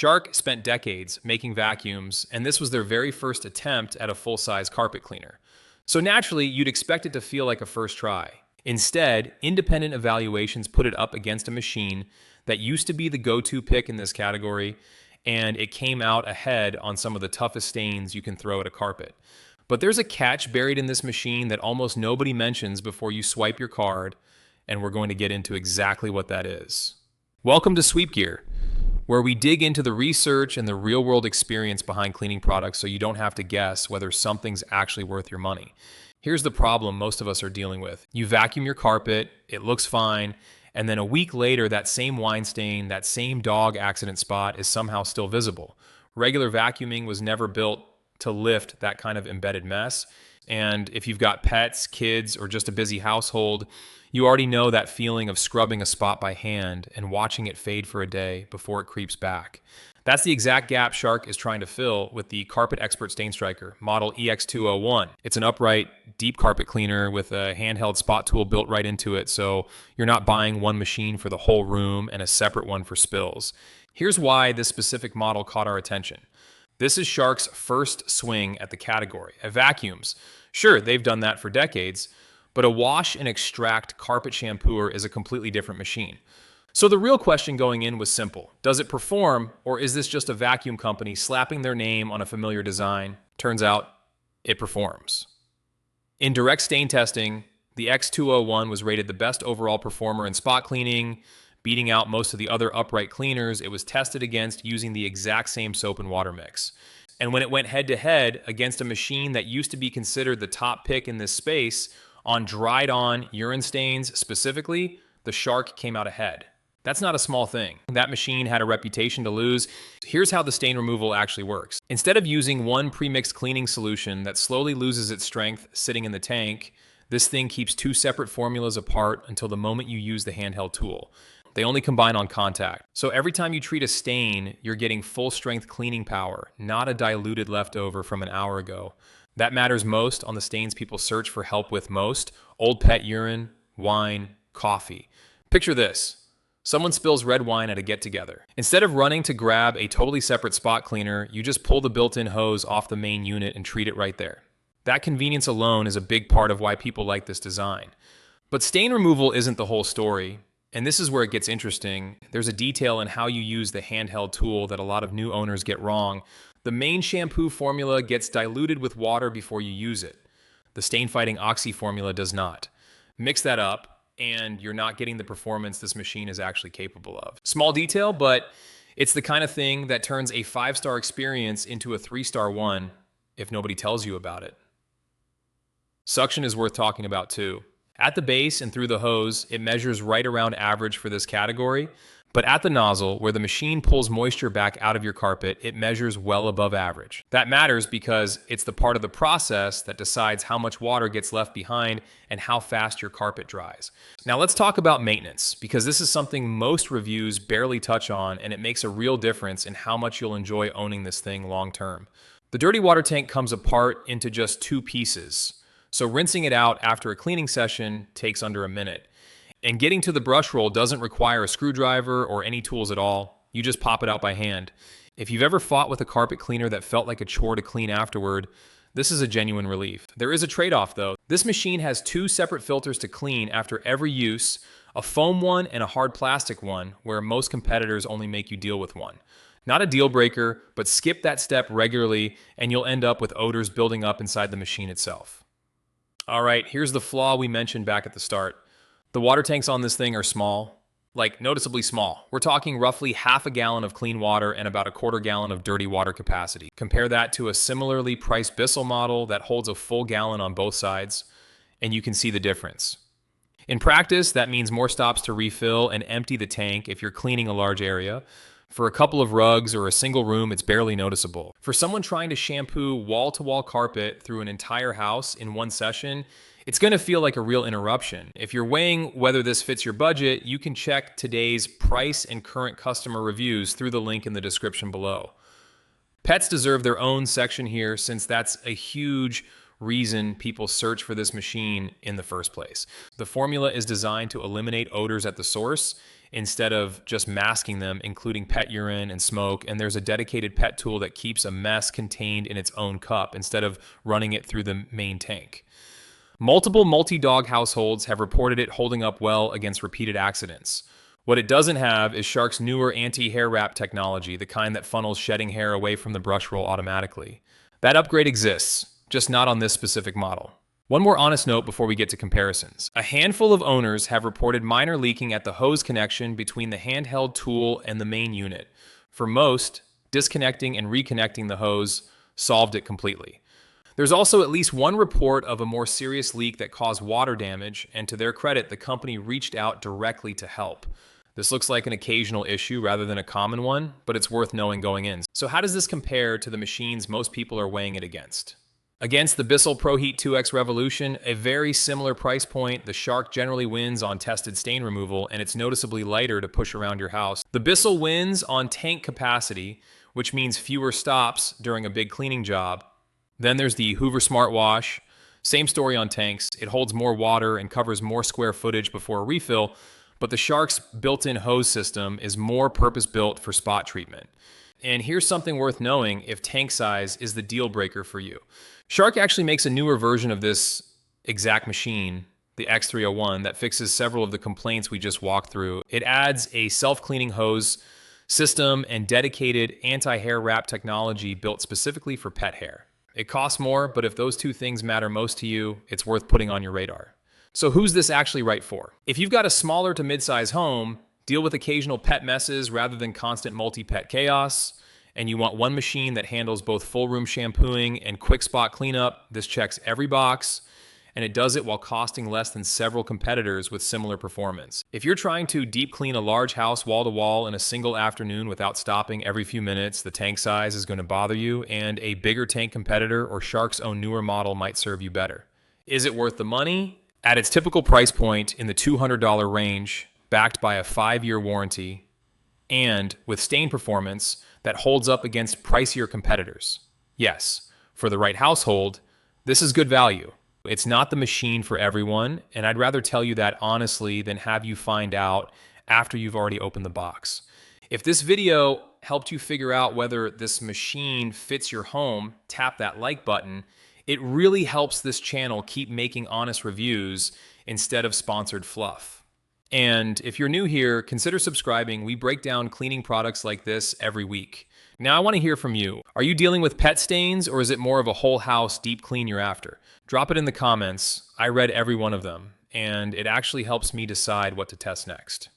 Shark spent decades making vacuums, and this was their very first attempt at a full-size carpet cleaner. So naturally, you'd expect it to feel like a first try. Instead, independent evaluations put it up against a machine that used to be the go-to pick in this category, and it came out ahead on some of the toughest stains you can throw at a carpet. But there's a catch buried in this machine that almost nobody mentions before you swipe your card, and we're going to get into exactly what that is. Welcome to Sweep Gear, where we dig into the research and the real-world experience behind cleaning products so you don't have to guess whether something's actually worth your money. Here's the problem most of us are dealing with. You vacuum your carpet, it looks fine, and then a week later, that same wine stain, that same dog accident spot is somehow still visible. Regular vacuuming was never built to lift that kind of embedded mess. And if you've got pets, kids, or just a busy household, you already know that feeling of scrubbing a spot by hand and watching it fade for a day before it creeps back. That's the exact gap Shark is trying to fill with the CarpetXpert StainStriker model EX201. It's an upright, deep carpet cleaner with a handheld spot tool built right into it, so you're not buying one machine for the whole room and a separate one for spills. Here's why this specific model caught our attention. This is Shark's first swing at the category. At vacuums, sure, they've done that for decades, but a wash and extract carpet shampooer is a completely different machine. So the real question going in was simple. Does it perform, or is this just a vacuum company slapping their name on a familiar design? Turns out, it performs. In direct stain testing, the X201 was rated the best overall performer in spot cleaning, beating out most of the other upright cleaners it was tested against using the exact same soap and water mix. And when it went head-to-head against a machine that used to be considered the top pick in this space, on dried-on urine stains specifically, the Shark came out ahead. That's not a small thing. That machine had a reputation to lose. Here's how the stain removal actually works. Instead of using one pre-mixed cleaning solution that slowly loses its strength sitting in the tank, this thing keeps two separate formulas apart until the moment you use the handheld tool. They only combine on contact. So every time you treat a stain, you're getting full-strength cleaning power, not a diluted leftover from an hour ago. That matters most on the stains people search for help with most: old pet urine, wine, coffee. Picture this. Someone spills red wine at a get-together. Instead of running to grab a totally separate spot cleaner, you just pull the built-in hose off the main unit and treat it right there. That convenience alone is a big part of why people like this design. But stain removal isn't the whole story, and this is where it gets interesting. There's a detail in how you use the handheld tool that a lot of new owners get wrong. The main shampoo formula gets diluted with water before you use it. The stain-fighting oxy formula does not. Mix that up, and you're not getting the performance this machine is actually capable of. Small detail, but it's the kind of thing that turns a 5-star experience into a 3-star one if nobody tells you about it. Suction is worth talking about too. At the base and through the hose, it measures right around average for this category, but at the nozzle, where the machine pulls moisture back out of your carpet, it measures well above average. That matters because it's the part of the process that decides how much water gets left behind and how fast your carpet dries. Now let's talk about maintenance, because this is something most reviews barely touch on, and it makes a real difference in how much you'll enjoy owning this thing long term. The dirty water tank comes apart into just 2 pieces, so rinsing it out after a cleaning session takes under a minute. And getting to the brush roll doesn't require a screwdriver or any tools at all. You just pop it out by hand. If you've ever fought with a carpet cleaner that felt like a chore to clean afterward, this is a genuine relief. There is a trade-off though. This machine has 2 separate filters to clean after every use, a foam one and a hard plastic one, where most competitors only make you deal with one. Not a deal breaker, but skip that step regularly and you'll end up with odors building up inside the machine itself. All right, here's the flaw we mentioned back at the start. The water tanks on this thing are small, like noticeably small. We're talking roughly half a gallon of clean water and about a quarter gallon of dirty water capacity. Compare that to a similarly priced Bissell model that holds a full gallon on both sides, and you can see the difference. In practice, that means more stops to refill and empty the tank if you're cleaning a large area. For a couple of rugs or a single room, it's barely noticeable. For someone trying to shampoo wall-to-wall carpet through an entire house in one session, it's going to feel like a real interruption. If you're weighing whether this fits your budget, you can check today's price and current customer reviews through the link in the description below. Pets deserve their own section here, since that's a huge reason people search for this machine in the first place. The formula is designed to eliminate odors at the source instead of just masking them, including pet urine and smoke, and there's a dedicated pet tool that keeps a mess contained in its own cup instead of running it through the main tank. Multiple multi-dog households have reported it holding up well against repeated accidents. What it doesn't have is Shark's newer anti-hair wrap technology, the kind that funnels shedding hair away from the brush roll automatically. That upgrade exists, just not on this specific model. One more honest note before we get to comparisons. A handful of owners have reported minor leaking at the hose connection between the handheld tool and the main unit. For most, disconnecting and reconnecting the hose solved it completely. There's also at least one report of a more serious leak that caused water damage, and to their credit, the company reached out directly to help. This looks like an occasional issue rather than a common one, but it's worth knowing going in. So how does this compare to the machines most people are weighing it against? Against the Bissell ProHeat 2X Revolution, a very similar price point, the Shark generally wins on tested stain removal, and it's noticeably lighter to push around your house. The Bissell wins on tank capacity, which means fewer stops during a big cleaning job. Then there's the Hoover Smart Wash. Same story on tanks. It holds more water and covers more square footage before a refill, but the Shark's built-in hose system is more purpose-built for spot treatment. And here's something worth knowing if tank size is the deal breaker for you. Shark actually makes a newer version of this exact machine, the X301, that fixes several of the complaints we just walked through. It adds a self-cleaning hose system and dedicated anti-hair wrap technology built specifically for pet hair. It costs more, but if those two things matter most to you, it's worth putting on your radar. So who's this actually right for? If you've got a smaller to mid-size home, deal with occasional pet messes rather than constant multi-pet chaos, and you want one machine that handles both full room shampooing and quick spot cleanup, this checks every box, and it does it while costing less than several competitors with similar performance. If you're trying to deep clean a large house wall to wall in a single afternoon without stopping every few minutes, the tank size is going to bother you, and a bigger tank competitor or Shark's own newer model might serve you better. Is it worth the money? At its typical price point in the $200 range, backed by a 5-year warranty, and with stain performance that holds up against pricier competitors. Yes, for the right household, this is good value. It's not the machine for everyone, and I'd rather tell you that honestly than have you find out after you've already opened the box. If this video helped you figure out whether this machine fits your home, tap that like button. It really helps this channel keep making honest reviews instead of sponsored fluff. And if you're new here, consider subscribing. We break down cleaning products like this every week. Now I want to hear from you. Are you dealing with pet stains, or is it more of a whole house deep clean you're after? Drop it in the comments. I read every one of them, and it actually helps me decide what to test next.